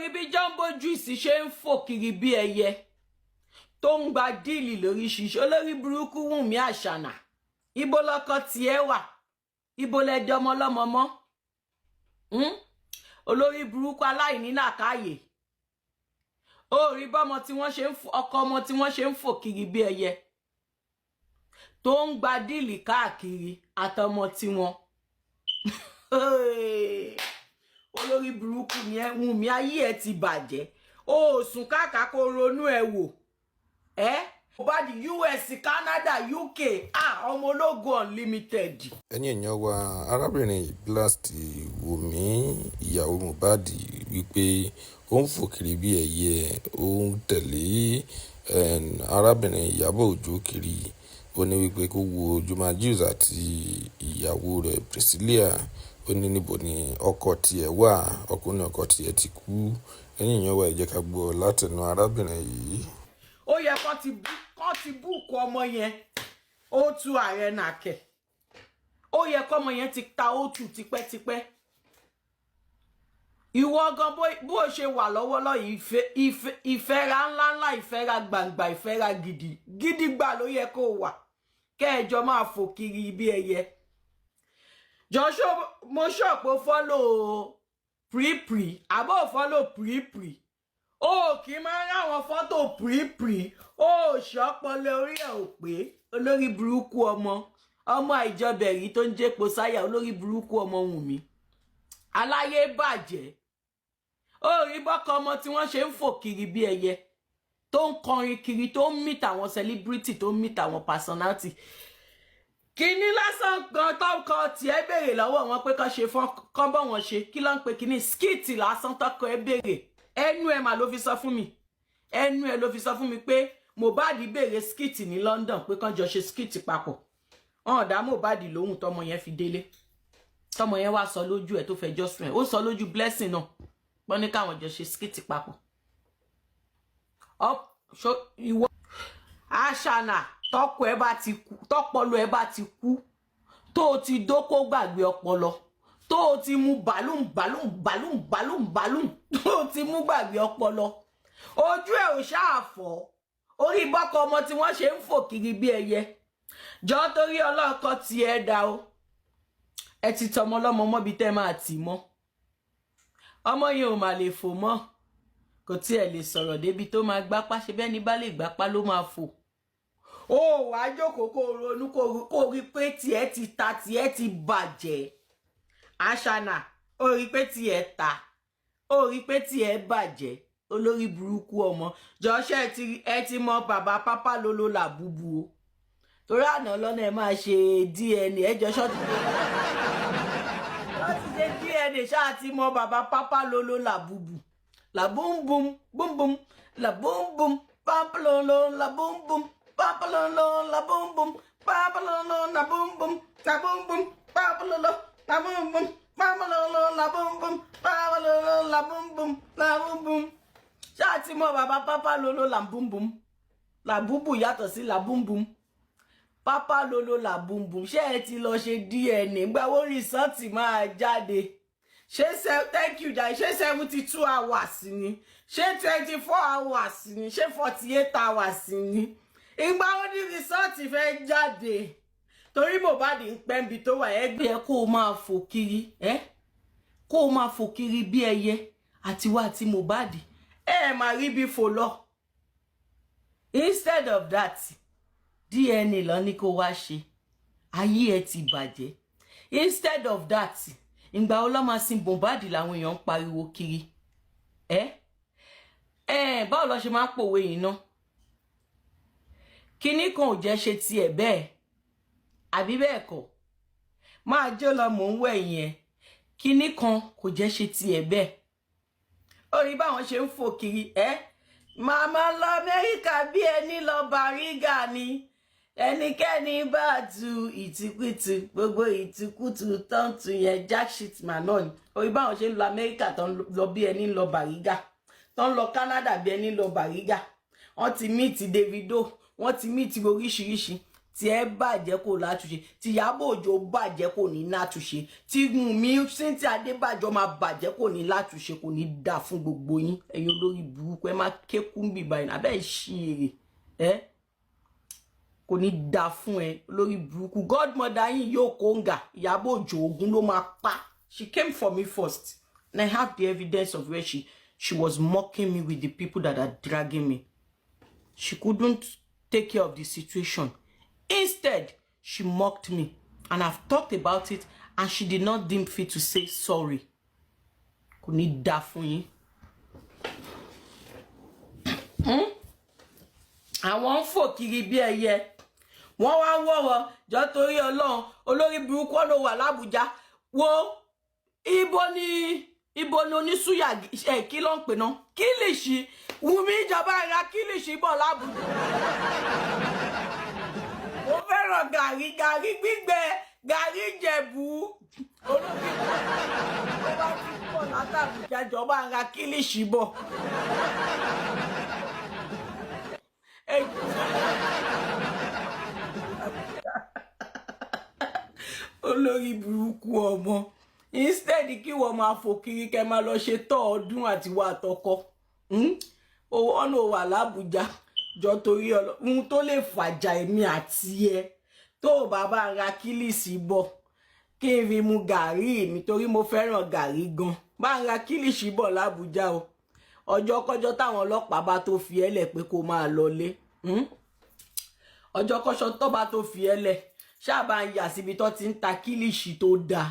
rí bí Jumbo Juice ṣe ń fò kiri bí ẹyẹ tó ń gba díìlì lórí ṣíṣe. Olórí burúkú Wùnmí Àṣànà, ibo lọkọ tiẹ̀ wà, ibo lẹdẹ ọmọ lọ́mọ mọ́. Olórí burúkú aláìní làákàyè. Ó rí bọ́mọ tí wọ́n ṣe ń ọkọ ọmọ tí wọ́n ṣe ń fò kiri bí ẹyẹ tó ń gba díìlì káàkiri àtọmọ tiwọn. Olórí burúkú ni ẹ, Wùnmí, ayé ẹ ti bàjẹ́. Ó sùn káàkà kó ronú ẹ wò. Mohbad US, Canada, UK, ọmọ ológo unlimited. Ẹ̀yin èèyàn wa, arábìnrin Blast Wùnmí ìyàwó Mohbad wípé ó ń fò kiri bí ẹyẹ, ó ń tẹ̀lé arábìnrin Ìyábọ̀ Òjó kiri. Ó ní wípé kó wo Juma Juice àti ìyàwó rẹ̀ Priscilla. Ó ní níbo ni ọkọ tiẹ̀ wà, ọkùnrin ọkọ tiẹ̀ ti kú. Ẹ̀yin èèyàn wa, ẹ jẹ́ ká gbọ́ látẹnu arábìnrin yìí. Ó yẹ kán ti búùkù ọmọ yẹn O2 Arena kẹ̀. Ó yẹ kọ́mọ yẹn ti ta O2 tipẹ́tipẹ́. Ìwọ gan bó ṣe wà lọ́wọ́lọ́ yìí, ìfẹ́ra ńláńlá, ìfẹ́ra gbàǹgbà, ìfẹ́ra gidi gbà ló yẹ kó wà. Kẹ́ẹ̀jọ máa fò kiri bí ẹyẹ. Joshua, mo ṣọ̀pọ̀ follow pre àbọ̀ follow pre. Ó kì í máa ń ráwọn fọ́tò pre. Ó ṣọ́pọ̀lẹ̀ orí ẹ̀ ò pé. Olórí burúkú ọmọ àìjọbẹ̀rí tó ń jẹ́po sáyà. Olórí burúkú ọmọ Wùnmí. Aláyé bàjẹ́. Ó rí bọ́kọ ọmọ tí wọ́n ṣe ń fò kiri bí ẹyẹ tó ń kọrin kiri, tó ń meet àwọn celebrity, tó ń meet àwọn personality. Kíní lásán gan tọ́kọ tiẹ̀ béèrè lọ́wọ́ wọn pé kán ṣe kán bọ́ wọn ṣe. Kí ló ń pe kíní? Skit lásán tọ́kọ ẹ béèrè. Ẹnu ẹ mà ló fi sọ fún mi. Ẹnu ẹ ló fi sọ fún mi pé Mohbad béèrè skit ní London pé kán jọ ṣe skit papọ̀. Dá Mohbad lóhùn tọmọ yẹn fi délé. Tọmọ yẹn wá sọ lójú ẹ tó fẹjọ́ sùn ẹ. Ó sọ lójú Blessing náà. Wọ́n ní káwọn jọ ṣe skit papọ̀. Ìwọ Àṣànà, tọ́pọlọ ẹ bá ti kú, tó o ti dókó gbàgbé ọpọlọ, tó o ti mú bàlúùn, tó o ti mú gbàgbé ọpọlọ, ojú ẹ ò ṣáàfọ́, orí bọ́kọ ọmọ tí wọ́n ṣe ń fò kiri bí ẹyẹ. Jọ torí ọlọ́kọ ti ẹ dá o. Ẹ ti tọmọ lọ́mọ mọ́bi tẹ́ máa tì mọ́. Ọmọ yẹn ò mà lè fò mọ́. Kò tiẹ̀ lè sọ̀rọ̀ débi tó máa gbápá, ṣe bẹ́ẹ̀ ni bá lè gbápá ló máa fò. Ó wá jókòó kó ronú kó rí pé tiẹ̀ ti ta, tiẹ̀ ti bàjẹ́. Àṣànà, ó rí pé tiẹ̀ ta, ó rí pé tiẹ̀ bàjẹ́. Olórí burúkú ọmọ. Jọ́ṣẹ́ ẹ ti mọ bàbá Pápá Lolo Làbúbú o. Torí àná lọ́nà ẹ máa ṣe DNA ẹjọ́ ṣọ́ọ̀tì DNA ṣáà ti mọ bàbá Pápá Lolo Làbúbú. Làbúmbùm búmbùm làbúmbùm pápálọ́lọ́ làbúmbùm pápálọ́lọ́ làbúmbùm pápálọ́lọ́ làbúmbùm làbúmbùm pápálọ́lọ́ làbúmbùm pápálọ́lọ́ làbúmbùm pápálọ́lọ́ làbúmbùm. Ṣáà ti mọ bàbá Pápá Lolo Làbúmbùm. Làbúbù yàtọ̀ sí làbúmbùm. Pápá Lolo Làbúmbùm. Ṣé ẹ ti lọ ṣe DNA? Gbàwó rìsọ́ọ̀tì máa jáde. Thank you Jai. Ṣé 72 hours ni? Ṣé 24 hours ni? Ṣé 48 hours ni? Ìgbà wo ni rìsọ́ọ̀tì fẹ́ jáde? Torí Mohbad ń pẹ́ níbi tó wà ẹgbẹ́ ẹ kó o máa fò kiri. Kó o máa fò kiri bí ẹyẹ àtiwá àti Mohbad. Máa rí bí fò lọ. Instead of that, DNA lọ ní kó wá ṣe. Ayé ẹ ti bàjẹ́. Instead of that, ìgbà wo ló máa sin Mohbad làwọn èèyàn ń pariwo kiri. Báwo ló ṣe máa ń pòwe yìí ná? Kíní kan ò jẹ́ ṣe tiẹ̀ bẹ́ẹ̀. Àbí bẹ́ẹ̀ kọ́? Máa jó lọ mò ń wẹ̀ yẹn. Kíní kan kò jẹ́ ṣe tiẹ̀ bẹ́ẹ̀. Ó rí báwọn ṣe ń fò kiri. Màmá lọ Amẹ́ríkà bí ẹni lọ Bàrígà ni. Ẹnikẹ́ni bá tu ìtìkùtù, gbogbo ìtìkùtù tán tu yẹn jack shit man náà ni. Ó rí báwọn ṣe ń lọ Amẹ́ríkà tán lọ bí ẹni lọ Bàrígà. Tán lọ Canada bí ẹni lọ Bàrígà. Wọ́n ti meet Davido, wọ́n ti meet oríṣiríṣi. tí ẹ bàjẹ́ kò látúnṣe, tí Ìyábọ̀ Òjó bàjẹ́ kò ní látúnṣe, tí Wùnmí Cynthia Adébájọ máa bàjẹ́ kò ní látúnṣe, kò ní dà fún gbogbo yín ẹ̀yin olórí burúkú ẹ máa kékun bíbá yìí abẹ́ ìṣirè kò ní dà fún ẹ olórí burúkú. Godmother yín yóò kóńgà Ìyábọ̀ Òjó ogun ló máa pa. She came for me first and I have the evidence of where she was mocking me with the people that are dragging me. She couldn't take care of the situation. Instead, she mocked me. And I've talked about it and she did not deem fit to say sorry. Kò ní dà fún yín. Àwọn ń fò kiri bí ẹyẹ. Wọ́n wá wọ́rọ̀ jọ torí Ọlọ́run olórí burúkú ló wà l'Abuja. Wo ibo ni onísúyà kí ló ń pè náà kílìṣì Wùmí ìjọba ìra kílìṣì bọ̀ l'Abuja. Mo fẹ́ràn gàrí gbígbẹ gàrí Ìjẹ̀bú olórí tó bá ti pọ̀ l'Abuja ìjọba ìra kílìṣì bọ̀. Olórí burúkú ọmọ instead kí wọ́n máa fò kiri kẹ́ máa lọ ṣe tọ́ ọdún àti wà tọkọ owó ọ̀nà wà l'Abuja jọ torí ohun tó lè fàjà èmi àti ẹ tó bàbá ra kílìsì bọ̀ kí n fi mu gàrí mi torí mo fẹ́ràn gàrí gan bá ń ra kílìsì bọ̀ l'Abuja o ọjọ́ kọjọ́ táwọn ọlọ́pàá bá tó fi ẹlẹ̀ pé kó máa lọlé ọjọ́ kọjọ́ tó bá tó fi ẹlẹ̀ ṣáàbà ń yà síbi tó ti ń ta kílìsì tó dáa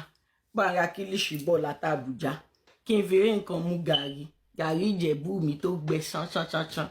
bá ń ra kílìsì bọ̀ l'Abuja kí n fi rí nǹkan mu gàrí Ìjẹ̀bú mi tó gbẹ ṣánṣánṣánṣán.